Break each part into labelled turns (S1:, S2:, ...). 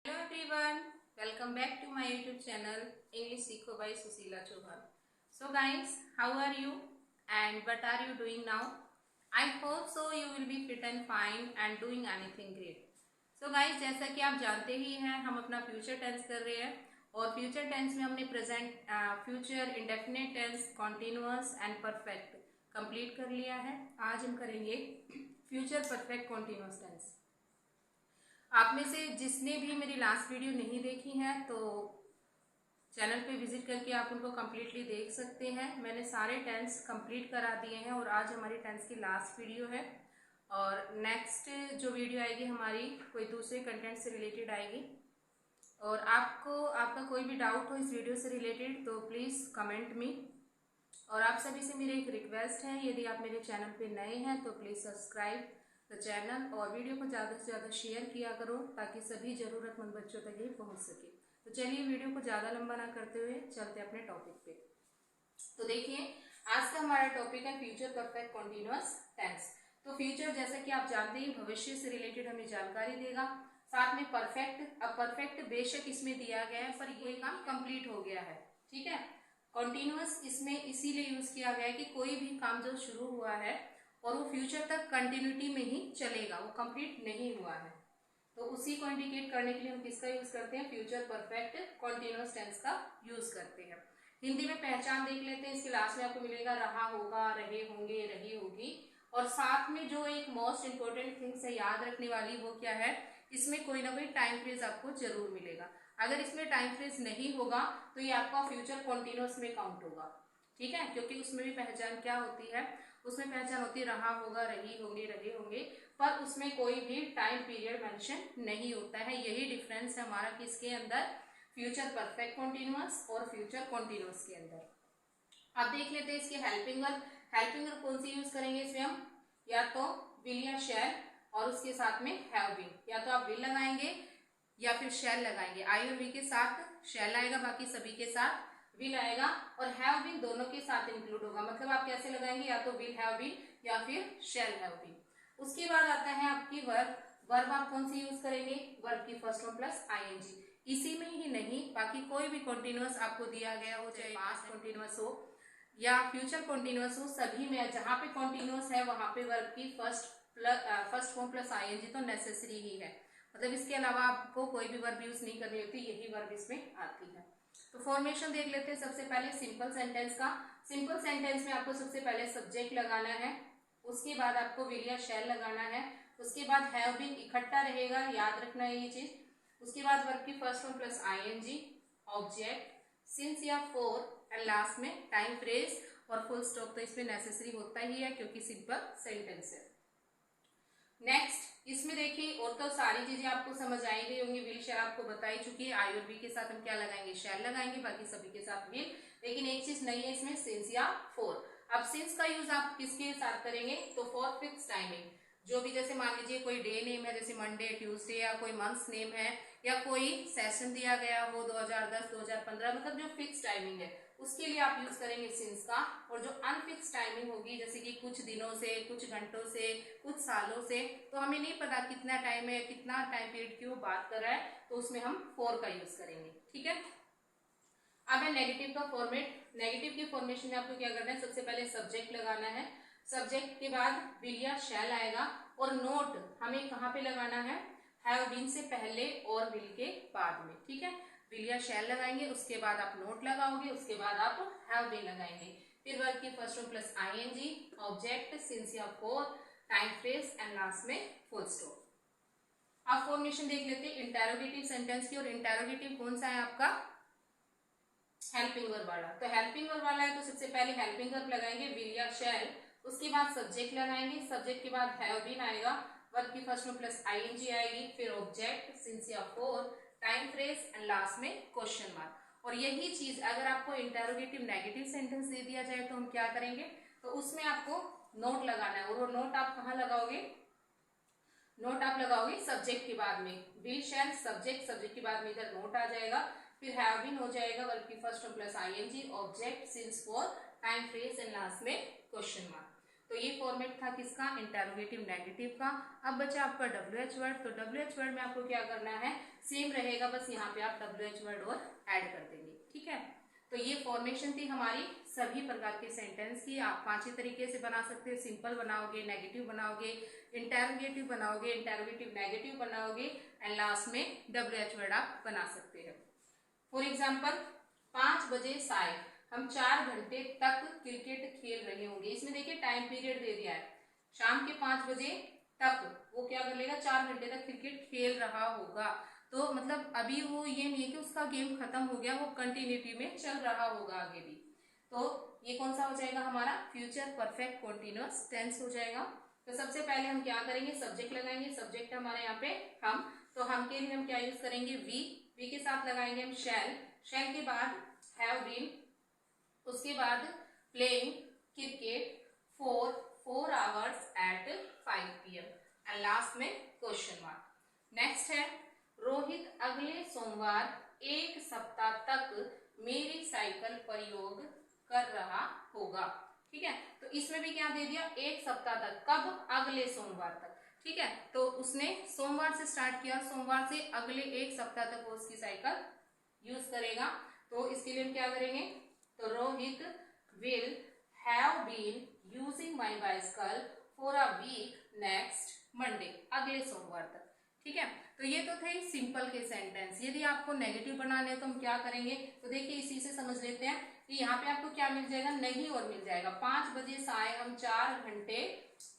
S1: Hello everyone, welcome back to my YouTube channel English Seekho by Susila Chauhan. So guys, how are you and what are you doing now? I hope so you will be fit and fine and doing anything great. So guys, जैसा कि आप जानते ही हैं हम अपना future tense कर रहे हैं और फ्यूचर टेंस में हमने present future indefinite tense continuous and perfect complete कर लिया है। आज हम करेंगे फ्यूचर परफेक्ट कॉन्टिन्यूअस टेंस। आप में से जिसने भी मेरी लास्ट वीडियो नहीं देखी है तो चैनल पे विजिट करके आप उनको कम्प्लीटली देख सकते हैं। मैंने सारे टेंस कंप्लीट करा दिए हैं और आज हमारी टेंस की लास्ट वीडियो है और नेक्स्ट जो वीडियो आएगी हमारी कोई दूसरे कंटेंट से रिलेटेड आएगी। और आपका कोई भी डाउट हो इस वीडियो से रिलेटेड तो प्लीज़ कमेंट मी। और आप सभी से मेरी एक रिक्वेस्ट है, यदि आप मेरे चैनल पे नए हैं तो प्लीज़ सब्सक्राइब द चैनल और वीडियो को ज़्यादा से ज़्यादा शेयर किया करो ताकि सभी ज़रूरतमंद बच्चों तक ये पहुंच सके। तो चलिए वीडियो को ज़्यादा लंबा ना करते हुए चलते अपने टॉपिक पे। तो देखिए आज का हमारा टॉपिक है फ्यूचर परफेक्ट कॉन्टिन्यूअस टेंस। तो फ्यूचर जैसा कि आप जानते हैं भविष्य से रिलेटेड हमें जानकारी देगा, साथ में परफेक्ट। अब परफेक्ट बेशक इसमें दिया गया है पर ये काम कंप्लीट हो गया है, ठीक है। कॉन्टिन्यूअस इसमें इसीलिए यूज किया गया है कि कोई भी काम जो शुरू हुआ है और वो फ्यूचर तक कंटिन्यूटी में ही चलेगा, वो कंप्लीट नहीं हुआ है, तो उसी को इंडिकेट करने के लिए हम किसका यूज करते हैं, फ्यूचर परफेक्ट कॉन्टिन्यूअस टेंस का यूज करते हैं। हिंदी में पहचान देख लेते हैं, इसके लास्ट में आपको मिलेगा रहा होगा, रहे होंगे, रही होगी। और साथ में जो एक मोस्ट इंपोर्टेंट थिंग्स है याद रखने वाली वो क्या है, इसमें कोई ना कोई टाइम फ्रेज आपको जरूर मिलेगा। अगर इसमें टाइम फ्रेज नहीं होगा तो ये आपका फ्यूचर कॉन्टिन्यूअस में काउंट होगा, ठीक है, क्योंकि उसमें भी पहचान क्या होती है, उसमें पहचान होती है रहा होगा, रही होंगे, रहे होंगे, पर उसमें कोई भी टाइम पीरियड मेंशन नहीं होता है। यही डिफरेंस है हमारा किसके अंदर, फ्यूचर परफेक्ट कॉन्टिन्यूअस और फ्यूचर कॉन्टिन्यूअस के अंदर। अब देख लेते हैं इसके हेल्पिंग वर्ब। हेल्पिंग वर्ब कौन सी यूज करेंगे इसमें हम, या तो विल या शैल और उसके साथ में हैव बीन। या तो आप विल लगाएंगे या फिर शैल लगाएंगे। आई और वी के साथ शैल आएगा, बाकी सभी के साथ विल आएगा और हैव बीन दोनों के साथ इंक्लूड होगा। मतलब आप कैसे लगाएंगे, या तो विल हैव बीन या फिर शैल हैव बीन। उसके बाद आता है आपकी वर्ब। वर्ब आप कौन सी यूज करेंगे, वर्ब की फर्स्ट फॉर्म प्लस आईएनजी। इसी में ही नहीं, बाकी कोई भी कॉन्टिन्यूअस आपको दिया गया हो, चाहे पास्ट कॉन्टिन्यूअस हो या फ्यूचर कॉन्टिन्यूअस हो, सभी में जहां पे कॉन्टिन्यूअस है वहां पे वर्ब की फर्स्ट फॉर्म प्लस आईएनजी तो नेसेसरी ही है। मतलब इसके अलावा आपको कोई भी वर्ब यूज नहीं करनी होती, यही वर्ब इसमें आती है। तो फॉर्मेशन देख लेते हैं सबसे पहले सिंपल सेंटेंस का। सिंपल सेंटेंस में आपको सबसे पहले सब्जेक्ट लगाना है, उसके बाद आपको विल या शैल लगाना है, उसके बाद हैव बीन इकट्ठा रहेगा, याद रखना है ये चीज। उसके बाद वर्ब की first form plus ING, object, since या फॉर एंड लास्ट में टाइम फ्रेज और फुल स्टॉप तो इसमें नेसेसरी होता ही है क्योंकि सिंपल सेंटेंस है। नेक्स्ट इसमें देखिए और तो सारी चीजें आपको समझ आई गई होंगी, विल शैल आपको बताई चुकी है। आई और वी के साथ हम क्या लगाएंगे, शैल लगाएंगे, बाकी सभी के साथ विल। लेकिन एक चीज नहीं है इसमें, सिंस या फॉर। अब सिंस का यूज आप किसके साथ करेंगे, तो फॉर फिक्स टाइमिंग। जो भी जैसे मान लीजिए कोई डे नेम है जैसे मंडे, ट्यूसडे, या कोई मंथ्स नेम है या कोई सेशन दिया गया हो 2010 2015, मतलब जो फिक्स टाइमिंग है उसके लिए आप यूज करेंगे सिंस का। और जो अनफिक्स टाइमिंग होगी जैसे कि कुछ दिनों से, कुछ घंटों से, कुछ सालों से, तो हमें नहीं पता कितना टाइम है, कितना टाइम पीरियड की वो बात कर रहा है, तो उसमें हम फॉर का यूज करेंगे, ठीक है। अब है नेगेटिव का फॉर्मेट। नेगेटिव की फॉर्मेशन में आपको क्या करना है, सबसे पहले सब्जेक्ट लगाना है, सब्जेक्ट के बाद विल या शैल आएगा और नोट हमें कहाँ पे लगाना है, हैव बीन से पहले और विल के बाद में, ठीक है। विल या शैल लगाएंगे, उसके बाद आप नोट लगाओगे, उसके बाद आप हैव बीन लगाएंगे, फिर वर्ब की first form plus ING, object, since या for, time phrase and last में फुल स्टॉप। अब फॉर्मेशन देख लेते हैं इंटेरोगेटिव सेंटेंस की। और इंटेरोगेटिव कौन सा है आपका, हेल्पिंग वर्ब वाला। तो हेल्पिंग वर्ब वाला है तो सबसे पहले हेल्पिंग वर्ब लगाएंगे विल या शैल, उसके बाद सब्जेक्ट लगाएंगे, सब्जेक्ट के बाद हैव बीन आएगा, वर्ब की फर्स्ट फॉर्म प्लस आईएनजी आएगी, फिर ऑब्जेक्ट, सिंस या for, time phrase and last में क्वेश्चन मार्क। और यही चीज अगर आपको इंटेरोगेटिव नेगेटिव सेंटेंस दे दिया जाए तो हम क्या करेंगे, तो उसमें आपको नोट लगाना है। और वो नोट आप कहाँ लगाओगे, नोट आप लगाओगे सब्जेक्ट के बाद में, विल शैल सब्जेक्ट, सब्जेक्ट के बाद में इधर नोट आ जाएगा, फिर हैव बीन हो जाएगा, वर्ब की first form plus ING, object, since, for, time phrase and last में क्वेश्चन मार्क। तो ये फॉर्मेट था किसका, इंटेरोगेटिव नेगेटिव का। अब बचा आपका WH वर्ड, तो WH वर्ड में आपको क्या करना है, सेम रहेगा, बस यहाँ पे आप WH वर्ड और ऐड कर देंगे, ठीक है। तो ये फॉर्मेशन थी हमारी सभी प्रकार के सेंटेंस की। आप 5 ही तरीके से बना सकते हो, सिंपल बनाओगे, नेगेटिव बनाओगे, इंटेरोगेटिव बनाओगे, इंटेरोगेटिव नेगेटिव बनाओगे एंड लास्ट में WH वर्ड आप बना सकते हैं। फॉर एग्जाम्पल 5 बजे शायद हम 4 घंटे तक क्रिकेट खेल रहे होंगे। इसमें देखिए टाइम पीरियड दे दिया है, शाम के 5 बजे तक वो क्या कर लेगा, 4 घंटे तक क्रिकेट खेल रहा होगा। तो मतलब अभी वो ये नहीं है कि उसका गेम खत्म हो गया, वो कंटिन्यूटी में चल रहा होगा आगे भी। तो ये कौन सा हो जाएगा हमारा, फ्यूचर परफेक्ट कॉन्टिन्यूअस टेंस हो जाएगा। तो सबसे पहले हम क्या करेंगे, सब्जेक्ट लगाएंगे। सब्जेक्ट हमारे यहाँ पे हम, तो हम के लिए हम क्या यूज करेंगे, वी के साथ लगाएंगे हम शैल के बाद हैव बीन, उसके बाद playing cricket for 4 hours at 5 PM and last में क्वेश्चन मार्क। नेक्स्ट है रोहित अगले सोमवार 1 सप्ताह तक मेरी साइकिल प्रयोग कर रहा होगा, ठीक है। तो इसमें भी क्या दे दिया, 1 सप्ताह तक, कब, अगले सोमवार तक, ठीक है। तो उसने सोमवार से स्टार्ट किया, सोमवार से अगले 1 सप्ताह तक वो उसकी साइकिल यूज करेगा। तो इसके लिए हम क्या करेंगे, तो Rohit will have been using my bicycle for a week next Monday, अगले सोमवार तक, ठीक है। तो ये तो थे सिंपल के सेंटेंस। यदि आपको नेगेटिव बनाने हैं तो हम क्या करेंगे, तो देखिए इसी से समझ लेते हैं कि यहाँ पे आपको क्या मिल जाएगा, नहीं और मिल जाएगा। 5 बजे शायद हम 4 घंटे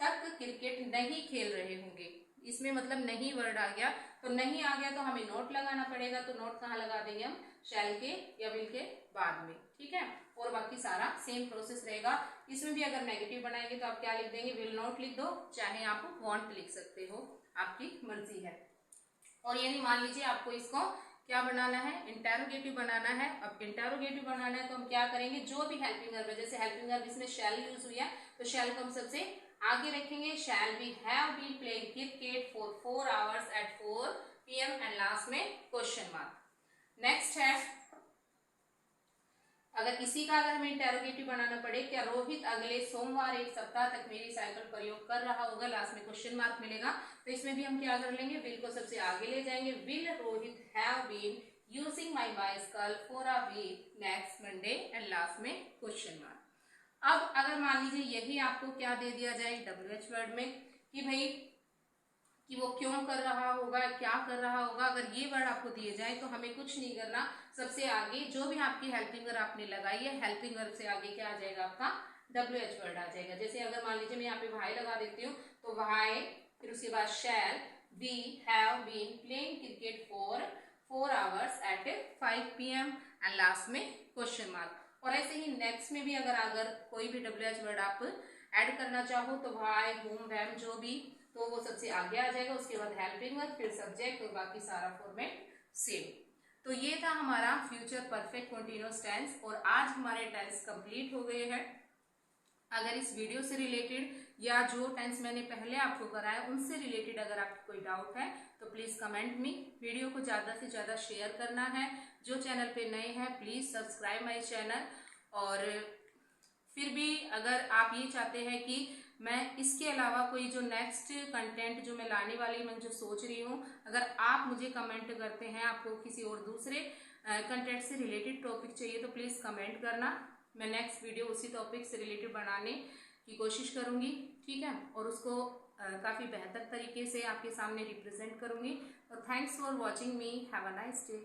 S1: तक क्रिकेट नहीं खेल रहे होंगे, इसमें मतलब नहीं वर्ड आ गया, तो नहीं आ गया तो हमें नोट लगाना पड़ेगा। तो नोट कहाँ लगा देंगे हम, शैल के या विल के बाद में, ठीक है। और बाकी सारा सेम प्रोसेस रहेगा। इसमें भी अगर नेगेटिव बनाएंगे तो आप क्या लिख देंगे, विल नॉट लिख दो, चाहे आप वांट लिख सकते हो, आपकी मर्जी है। और यदि मान लीजिए आपको इसको क्या बनाना है, इंटेरोगेटिव बनाना है। अब इंटेरोगेटिव बनाना है तो हम क्या करेंगे, जो भी हेल्पिंग वर्ब है, जैसे हेल्पिंग वर्ब इसमें शैल यूज हुई है तो शैल को हम सबसे आगे रखेंगे। Shall we have been playing cricket for 4 hours at 4 PM and last में क्वेश्चन मार्क। नेक्स्ट है, अगर इसी का अगर हमें इंटेरोगेटिव बनाना पड़े, क्या रोहित अगले सोमवार 1 सप्ताह तक मेरी साइकिल प्रयोग कर रहा होगा, लास्ट में क्वेश्चन मार्क मिलेगा। तो इसमें भी हम क्या कर लेंगे, विल को सबसे आगे ले जाएंगे। Will Rohit have been using my bicycle for a week next Monday and last में क्वेश्चन मार्क। अब अगर मान लीजिए यही आपको क्या दे दिया जाए WH वर्ड में, कि भाई कि वो क्यों कर रहा होगा, क्या कर रहा होगा, अगर ये वर्ड आपको दिए जाए तो हमें कुछ नहीं करना, सबसे आगे जो भी आपकी हेल्पिंग वर्ब आपने लगाई है, हेल्पिंग वर्ब से आगे क्या आ जाएगा, आपका WH वर्ड आ जाएगा। जैसे अगर मान लीजिए मैं यहाँ पे वाई लगा देती हूँ, तो वाई, फिर उसके बाद shall we have been playing cricket for 4 hours at 5 PM and last में क्वेश्चन मार्क। और ऐसे ही नेक्स्ट में भी अगर कोई भी WH वर्ड आप ऐड करना चाहो तो वाई, होम, वैम, जो भी, तो वो सबसे आगे आ जाएगा। उसके बाद हेल्पिंग वर्ब, फिर सब्जेक्ट और बाकी सारा फॉर्मेट सेम। तो ये था हमारा फ्यूचर परफेक्ट कंटीन्यूअस टेंस और आज हमारे टेंस कंप्लीट हो गए हैं। अगर इस वीडियो से रिलेटेड या जो टेंस मैंने पहले आपको कराया उनसे रिलेटेड अगर आपको कोई डाउट है तो प्लीज कमेंट मी। वीडियो को ज्यादा से ज्यादा शेयर करना है। जो चैनल पे नए हैं प्लीज सब्सक्राइब माय चैनल। और फिर भी अगर आप ये चाहते हैं कि मैं इसके अलावा कोई जो नेक्स्ट कंटेंट जो मैं लाने वाली मैं जो सोच रही हूँ, अगर आप मुझे कमेंट करते हैं आपको किसी और दूसरे कंटेंट से रिलेटेड टॉपिक चाहिए तो प्लीज़ कमेंट करना। मैं नेक्स्ट वीडियो उसी टॉपिक से रिलेटेड बनाने की कोशिश करूँगी, ठीक है, और उसको काफ़ी बेहतर तरीके से आपके सामने रिप्रेजेंट करूँगी। और thanks for watching me, have a nice day.